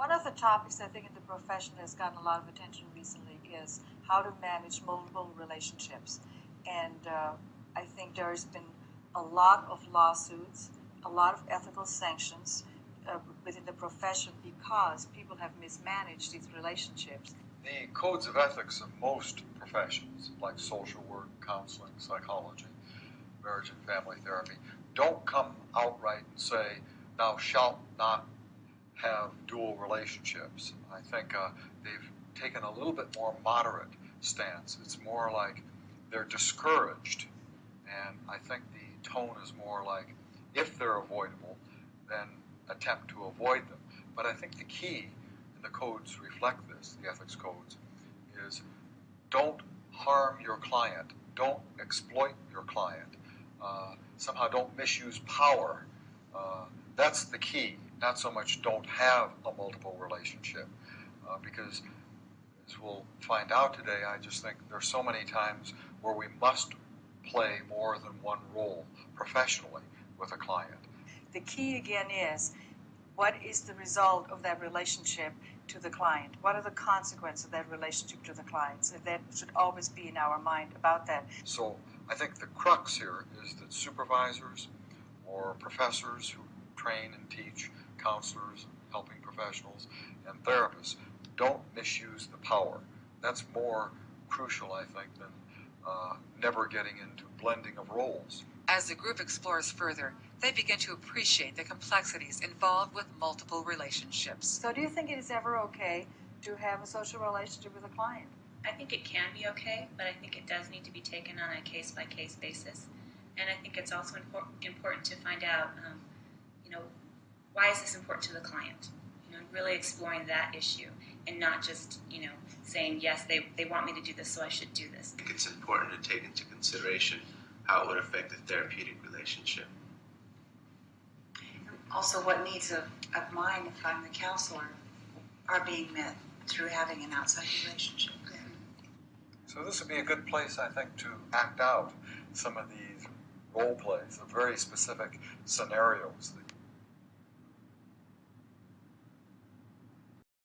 One of the topics I think in the profession has gotten a lot of attention recently is how to manage multiple relationships. And I think there's been a lot of lawsuits, a lot of ethical sanctions within the profession because people have mismanaged these relationships. The codes of ethics of most professions, like social work, counseling, psychology, marriage and family therapy, don't come outright and say, thou shalt not have dual relationships. I think they've taken a little bit more moderate stance. It's more like they're discouraged, and I think the tone is more like, if they're avoidable, then attempt to avoid them. But I think the key, and the codes reflect this, the ethics codes, is don't harm your client, don't exploit your client, somehow don't misuse power. That's the key, not so much don't have a multiple relationship, because as we'll find out today, I just think there's so many times where we must play more than one role professionally with a client. The key again is, what is the result of that relationship to the client? What are the consequences of that relationship to the client? So that should always be in our mind about that. So I think the crux here is that supervisors or professors who train and teach, counselors, helping professionals, and therapists don't misuse the power. That's more crucial, I think, than never getting into blending of roles. As the group explores further, they begin to appreciate the complexities involved with multiple relationships. So do you think it is ever okay to have a social relationship with a client? I think it can be okay, but I think it does need to be taken on a case-by-case basis. And I think it's also important to find out, why is this important to the client? Really exploring that issue and not just, saying, yes, they want me to do this, so I should do this. I think it's important to take into consideration how it would affect the therapeutic relationship. Also, what needs of mine, if I'm the counselor, are being met through having an outside relationship. So this would be a good place, I think, to act out some of these role plays of very specific scenarios that